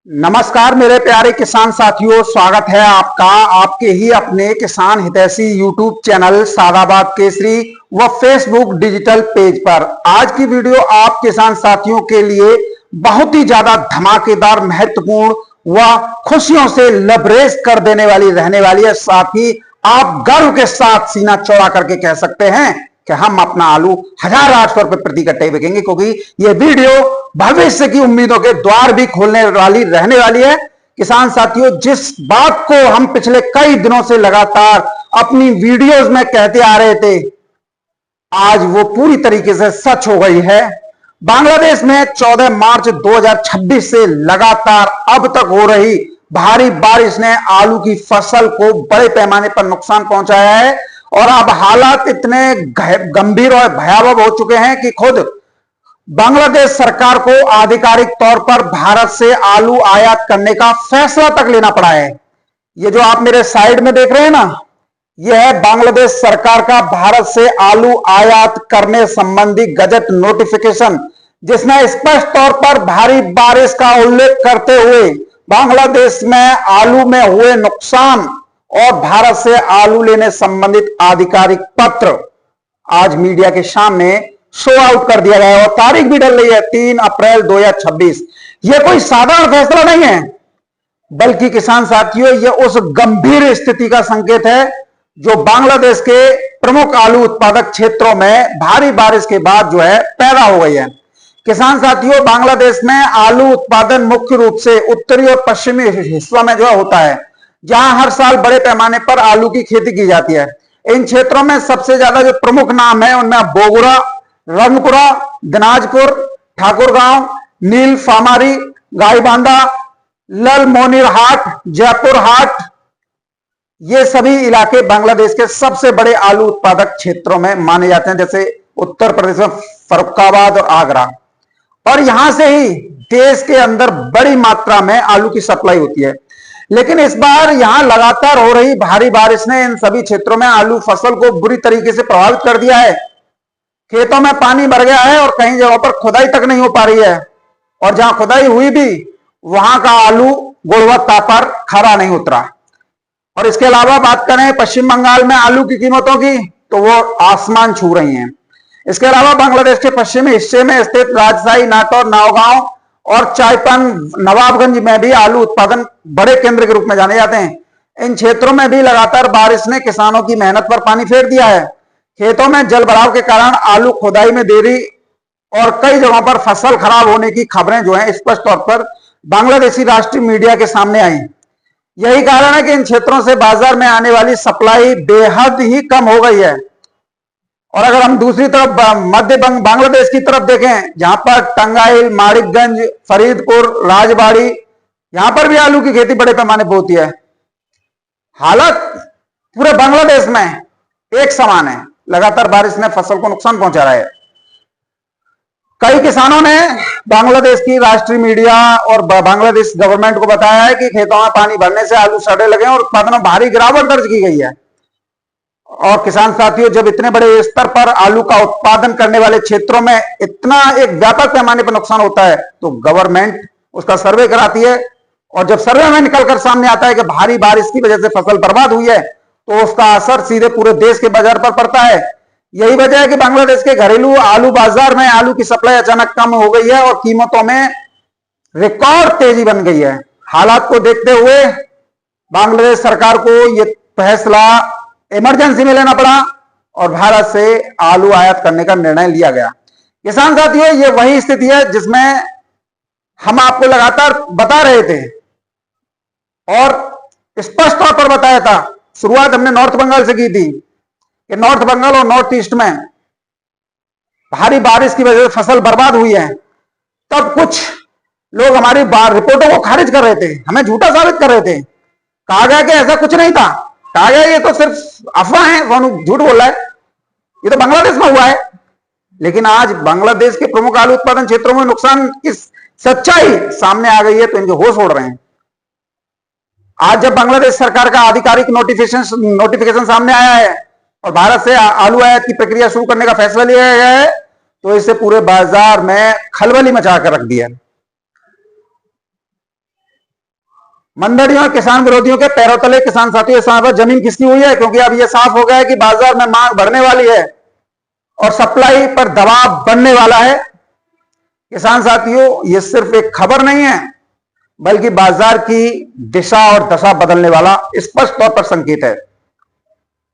नमस्कार मेरे प्यारे किसान साथियों, स्वागत है आपका आपके ही अपने किसान हितैषी यूट्यूब चैनल सादाबाद केसरी व फेसबुक डिजिटल पेज पर। आज की वीडियो आप किसान साथियों के लिए बहुत ही ज्यादा धमाकेदार, महत्वपूर्ण व खुशियों से लबरेज कर देने वाली रहने वाली है। साथ ही आप गर्व के साथ सीना चौड़ा करके कह सकते हैं कि हम अपना आलू 1800 रुपए प्रति कट्टे बिकेंगे, क्योंकि ये वीडियो भविष्य की उम्मीदों के द्वार भी खोलने वाली रहने वाली है। किसान साथियों, जिस बात को हम पिछले कई दिनों से लगातार अपनी वीडियोस में कहते आ रहे थे, आज वो पूरी तरीके से सच हो गई है। बांग्लादेश में 14 मार्च 2026 से लगातार अब तक हो रही भारी बारिश ने आलू की फसल को बड़े पैमाने पर नुकसान पहुंचाया है और अब हालात इतने गंभीर और भयावह हो चुके हैं कि खुद बांग्लादेश सरकार को आधिकारिक तौर पर भारत से आलू आयात करने का फैसला तक लेना पड़ा है। ये जो आप मेरे साइड में देख रहे हैं ना, यह है बांग्लादेश सरकार का भारत से आलू आयात करने संबंधी गजट नोटिफिकेशन, जिसमें स्पष्ट तौर पर भारी बारिश का उल्लेख करते हुए बांग्लादेश में आलू में हुए नुकसान और भारत से आलू लेने संबंधित आधिकारिक पत्र आज मीडिया के सामने शो आउट कर दिया गया है और तारीख भी डल रही है 3 अप्रैल 2026। यह कोई साधारण फैसला नहीं है, बल्कि किसान साथियों, यह उस गंभीर स्थिति का संकेत है जो बांग्लादेश के प्रमुख आलू उत्पादक क्षेत्रों में भारी बारिश के बाद जो है पैदा हो गई है। किसान साथियों, बांग्लादेश में आलू उत्पादन मुख्य रूप से उत्तरी और पश्चिमी हिस्सों में जो होता है, जहां हर साल बड़े पैमाने पर आलू की खेती की जाती है। इन क्षेत्रों में सबसे ज्यादा जो प्रमुख नाम है उनमें बोगुरा, रंगपुरा, दिनाजपुर, ठाकुरगांव, नील फामारी, गाईबांधा, ललमोनिरहाट, जयपुर हाट, ये सभी इलाके बांग्लादेश के सबसे बड़े आलू उत्पादक क्षेत्रों में माने जाते हैं, जैसे उत्तर प्रदेश में फर्रुखाबाद और आगरा। और यहां से ही देश के अंदर बड़ी मात्रा में आलू की सप्लाई होती है। लेकिन इस बार यहां लगातार हो रही भारी बारिश ने इन सभी क्षेत्रों में आलू फसल को बुरी तरीके से प्रभावित कर दिया है। खेतों में पानी भर गया है और कई जगहों पर खुदाई तक नहीं हो पा रही है, और जहां खुदाई हुई भी वहां का आलू गुणवत्ता पर खरा नहीं उतरा। और इसके अलावा बात करें पश्चिम बंगाल में आलू की कीमतों की, तो वो आसमान छू रही हैं। इसके अलावा बांग्लादेश के पश्चिमी हिस्से में स्थित राजशाही, नाटौर, नावगांव और चाईपन, नवाबगंज में भी आलू उत्पादन बड़े केंद्र के रूप में जाने जाते हैं। इन क्षेत्रों में भी लगातार बारिश ने किसानों की मेहनत पर पानी फेर दिया है। खेतों में जल भराव के कारण आलू खुदाई में देरी और कई जगहों पर फसल खराब होने की खबरें जो हैं स्पष्ट तौर पर बांग्लादेशी राष्ट्रीय मीडिया के सामने आई। यही कारण है कि इन क्षेत्रों से बाजार में आने वाली सप्लाई बेहद ही कम हो गई है। और अगर हम दूसरी तरफ मध्य बांग्लादेश की तरफ देखें, जहां पर टंगाइल, माणिकगंज, फरीदपुर, राजबाड़ी, यहां पर भी आलू की खेती बड़े पैमाने पर होती है। हालत पूरे बांग्लादेश में एक समान है। लगातार बारिश ने फसल को नुकसान पहुंचा रहा है। कई किसानों ने बांग्लादेश की राष्ट्रीय मीडिया और बांग्लादेश गवर्नमेंट को बताया है कि खेतों में पानी भरने से आलू सड़ने लगे और उत्पादन में भारी गिरावट दर्ज की गई है। और किसान साथियों, जब इतने बड़े स्तर पर आलू का उत्पादन करने वाले क्षेत्रों में इतना एक व्यापक पैमाने पर नुकसान होता है, तो गवर्नमेंट उसका सर्वे कराती है। और जब सर्वे में निकलकर सामने आता है कि भारी बारिश की वजह से फसल बर्बाद हुई है, तो उसका असर सीधे पूरे देश के बाजार पर पड़ता है। यही वजह है कि बांग्लादेश के घरेलू आलू बाजार में आलू की सप्लाई अचानक कम हो गई है और कीमतों में रिकॉर्ड तेजी बन गई है। हालात को देखते हुए बांग्लादेश सरकार को यह फैसला इमरजेंसी में लेना पड़ा और भारत से आलू आयात करने का निर्णय लिया गया। किसान साथियों, ये वही स्थिति है जिसमें हम आपको लगातार बता रहे थे और स्पष्ट तौर पर बताया था। शुरुआत हमने नॉर्थ बंगाल से की थी कि नॉर्थ बंगाल और नॉर्थ ईस्ट में भारी बारिश की वजह से फसल बर्बाद हुई है। तब कुछ लोग हमारी रिपोर्टों को खारिज कर रहे थे, हमें झूठा साबित कर रहे थे। कहा गया कि ऐसा कुछ नहीं था, कहा गया ये तो सिर्फ अफवाह है, कौन झूठ बोल रहा है, ये तो बांग्लादेश में हुआ है। लेकिन आज बांग्लादेश के प्रमुख आलू उत्पादन क्षेत्रों में नुकसान की सच्चाई सामने आ गई है, तो इनके होश उड़ रहे हैं। आज जब बांग्लादेश सरकार का आधिकारिक नोटिफिकेशन सामने आया है और भारत से आलू आयात की प्रक्रिया शुरू करने का फैसला लिया गया है, तो इससे पूरे बाजार में खलबली मचा कर रख दिया। मंडलियों और किसान विरोधियों के पैरों तले किसान साथियों साहब जमीन किसकी हुई है, क्योंकि अब यह साफ हो गया है कि बाजार में मांग बढ़ने वाली है और सप्लाई पर दबाव बनने वाला है। किसान साथियों, यह सिर्फ एक खबर नहीं है, बल्कि बाजार की दिशा और दशा बदलने वाला स्पष्ट तौर पर संकेत है।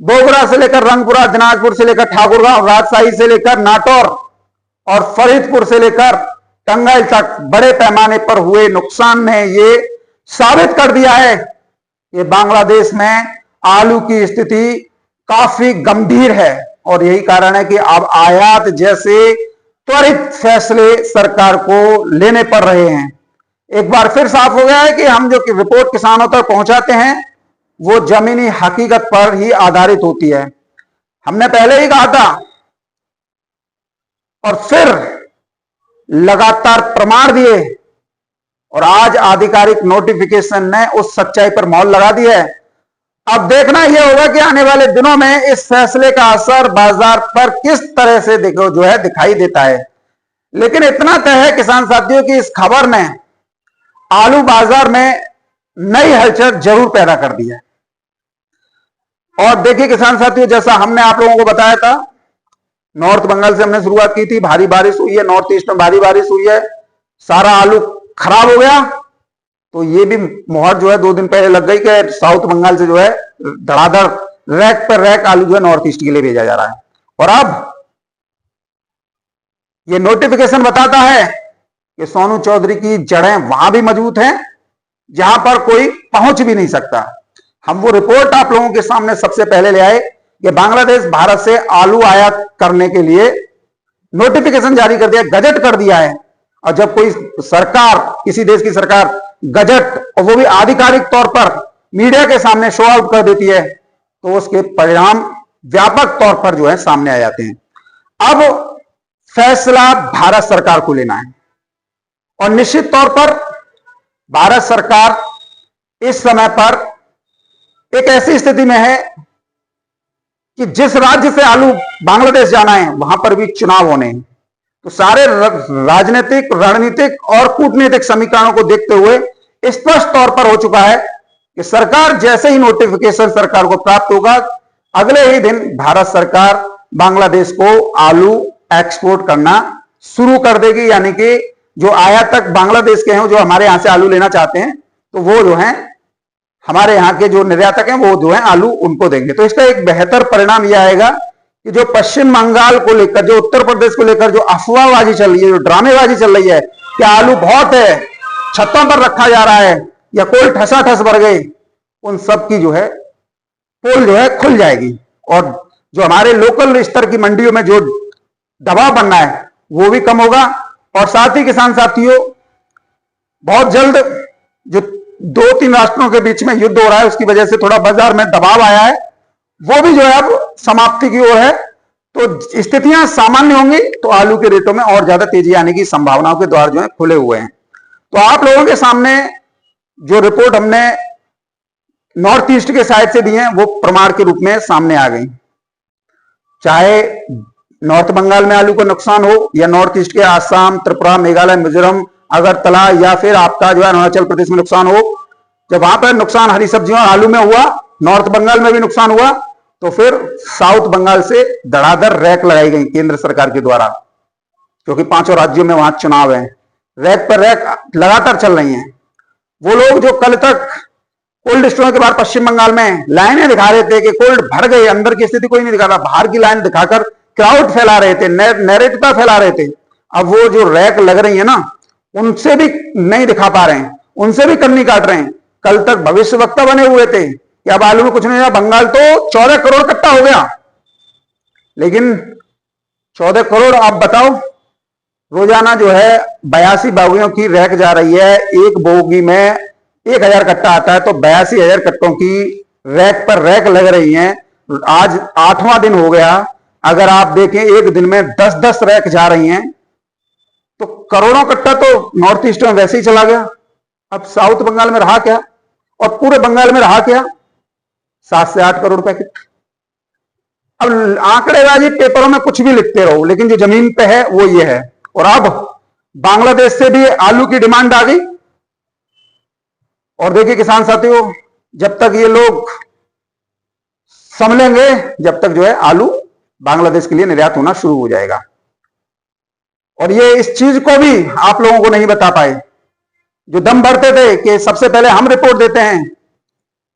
बोगरा से लेकर रंगपुरा, दिनाजपुर से लेकर ठाकुरगांव, राजशाही से लेकर नाटौर और फरीदपुर से लेकर टंगाइल तक बड़े पैमाने पर हुए नुकसान ने यह साबित कर दिया है कि बांग्लादेश में आलू की स्थिति काफी गंभीर है और यही कारण है कि अब आयात जैसे त्वरित फैसले सरकार को लेने पड़ रहे हैं। एक बार फिर साफ हो गया है कि हम जो रिपोर्ट किसानों तक पहुंचाते हैं वो जमीनी हकीकत पर ही आधारित होती है। हमने पहले ही कहा था और फिर लगातार प्रमाण दिए और आज आधिकारिक नोटिफिकेशन ने उस सच्चाई पर मोहर लगा दी है। अब देखना यह होगा कि आने वाले दिनों में इस फैसले का असर बाजार पर किस तरह से दिखाई देता है। लेकिन इतना तय है किसान साथियों की इस खबर ने आलू बाजार में नई हलचल जरूर पैदा कर दी है। और देखिए किसान साथियों, जैसा हमने आप लोगों को बताया था, नॉर्थ बंगाल से हमने शुरुआत की थी, भारी बारिश हुई है, नॉर्थ ईस्ट में भारी बारिश हुई है, सारा आलू खराब हो गया। तो ये भी मोहर 2 दिन पहले लग गई कि साउथ बंगाल से धड़ाधड़ रैक पर रैक आलू नॉर्थ ईस्ट के लिए भेजा जा रहा है। और अब ये नोटिफिकेशन बताता है कि सोनू चौधरी की जड़ें वहां भी मजबूत हैं जहां पर कोई पहुंच भी नहीं सकता। हम वो रिपोर्ट आप लोगों के सामने सबसे पहले ले आए कि बांग्लादेश भारत से आलू आयात करने के लिए नोटिफिकेशन जारी कर दिया, गजट कर दिया है। और जब कोई सरकार, किसी देश की सरकार गजट, और वो भी आधिकारिक तौर पर मीडिया के सामने शो आउट कर देती है, तो उसके परिणाम व्यापक तौर पर सामने आ जाते हैं। अब फैसला भारत सरकार को लेना है और निश्चित तौर पर भारत सरकार इस समय पर एक ऐसी स्थिति में है कि जिस राज्य से आलू बांग्लादेश जाना है वहां पर भी चुनाव होने हैं। तो सारे राजनीतिक, रणनीतिक और कूटनीतिक समीकरणों को देखते हुए स्पष्ट तौर पर हो चुका है कि सरकार जैसे ही नोटिफिकेशन सरकार को प्राप्त होगा, अगले ही दिन भारत सरकार बांग्लादेश को आलू एक्सपोर्ट करना शुरू कर देगी। यानी कि जो आयातक बांग्लादेश के हैं, जो हमारे यहां से आलू लेना चाहते हैं, तो वो हमारे यहाँ के जो निर्यातक हैं वो आलू उनको देंगे। तो इसका एक बेहतर परिणाम यह आएगा कि जो पश्चिम बंगाल को लेकर, जो उत्तर प्रदेश को लेकर जो अफवाहबाजी चल रही है, जो ड्रामेबाजी चल रही है कि आलू बहुत है, छतों पर रखा जा रहा है या कोई ठसाठस भर गई, उन सब की पोल खुल जाएगी और जो हमारे लोकल स्तर की मंडियों में जो दबाव बनना है वो भी कम होगा। और साथ ही किसान साथियों, बहुत जल्द जो 2-3 राष्ट्रों के बीच में युद्ध हो रहा है, उसकी वजह से थोड़ा बाजार में दबाव आया है, वो भी अब समाप्ति की ओर है। तो स्थितियां सामान्य होंगी तो आलू के रेटों में और ज्यादा तेजी आने की संभावनाओं के द्वार खुले हुए हैं। तो आप लोगों के सामने जो रिपोर्ट हमने नॉर्थ ईस्ट के साइड से दी है वो प्रमाण के रूप में सामने आ गई। चाहे नॉर्थ बंगाल में आलू का नुकसान हो या नॉर्थ ईस्ट के आसाम, त्रिपुरा, मेघालय, मिजोरम, अगरतला या फिर आपका अरुणाचल प्रदेश में नुकसान हो, जब वहां पर नुकसान हरी सब्जियों और आलू में हुआ, नॉर्थ बंगाल में भी नुकसान हुआ, तो फिर साउथ बंगाल से धड़ाधड़ रैक लगाई गई केंद्र सरकार के द्वारा, क्योंकि 5 राज्यों में वहां चुनाव है। रैक पर रैक लगातार चल रही हैं। वो लोग जो कल तक कोल्ड स्टोर के बाहर पश्चिम बंगाल में लाइनें दिखा रहे थे कि कोल्ड भर गई, अंदर की स्थिति कोई नहीं दिखा रहा, बाहर की लाइन दिखाकर क्राउड फैला रहे थे, नैरेटिव फैला रहे थे। अब वो जो रैक लग रही है ना, उनसे भी नहीं दिखा पा रहे हैं, उनसे भी कन्नी काट रहे हैं। कल तक भविष्यवक्ता बने हुए थे कि अब आलू में कुछ नहीं, बंगाल तो 14 करोड़ कट्टा हो गया, लेकिन 14 करोड़ आप बताओ, रोजाना 82 बोगियों की रैक जा रही है, एक बोगी में 1000 कट्टा आता है, तो 82,000 कट्टों की रैक पर रैक लग रही हैं। आज 8वां दिन हो गया, अगर आप देखें एक दिन में 10-10 रैक जा रही हैं, तो करोड़ों कट्टा तो नॉर्थ ईस्ट में वैसे ही चला गया। अब साउथ बंगाल में रहा क्या और पूरे बंगाल में रहा क्या? 7 से 8 करोड़ पैकेट। अब आंकड़ेबाजी पेपरों में कुछ भी लिखते रहो, लेकिन जो जमीन पे है वो ये है। और अब बांग्लादेश से भी आलू की डिमांड आ गई। और देखिए किसान साथियों, जब तक ये लोग संभलेंगे, जब तक जो है आलू बांग्लादेश के लिए निर्यात होना शुरू हो जाएगा। और ये इस चीज को भी आप लोगों को नहीं बता पाए, जो दम भरते थे कि सबसे पहले हम रिपोर्ट देते हैं,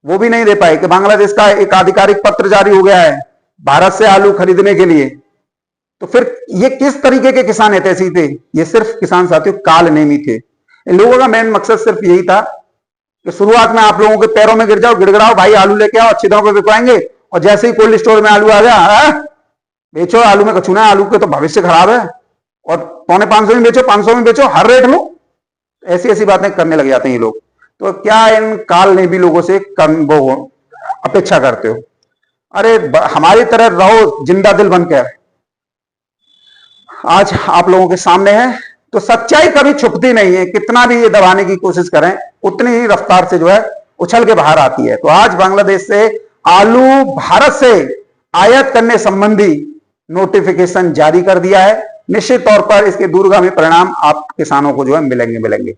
वो भी नहीं दे पाए कि बांग्लादेश का एक आधिकारिक पत्र जारी हो गया है भारत से आलू खरीदने के लिए। तो फिर ये किस तरीके के किसान हितैषी थे? ये सिर्फ किसान साथियों काल नेमी थे। इन लोगों का मेन मकसद सिर्फ यही था कि शुरुआत में आप लोगों के पैरों में गिर जाओ, गिड़गिड़ाओ, भाई आलू लेके आओ, अच्छी तरह पे बिकवाएंगे, और जैसे ही कोल्ड स्टोर में आलू आ गया, बेचो, आलू में कछू ना, आलू के तो भविष्य खराब है, और 450 में बेचो, 500 में बेचो, हर रेट लो, ऐसी ऐसी बातें करने लग जाते हैं ये लोग। तो क्या इन काल नेमी लोगों से वो अपेक्षा करते हो? अरे हमारी तरह रहो जिंदा दिल बनकर, आज आप लोगों के सामने है। तो सच्चाई कभी छुपती नहीं है, कितना भी ये दबाने की कोशिश करें उतनी ही रफ्तार से जो है उछल के बाहर आती है। तो आज बांग्लादेश से आलू भारत से आयात करने संबंधी नोटिफिकेशन जारी कर दिया है। निश्चित तौर पर इसके दूरगामी परिणाम आप किसानों को जो है मिलेंगे।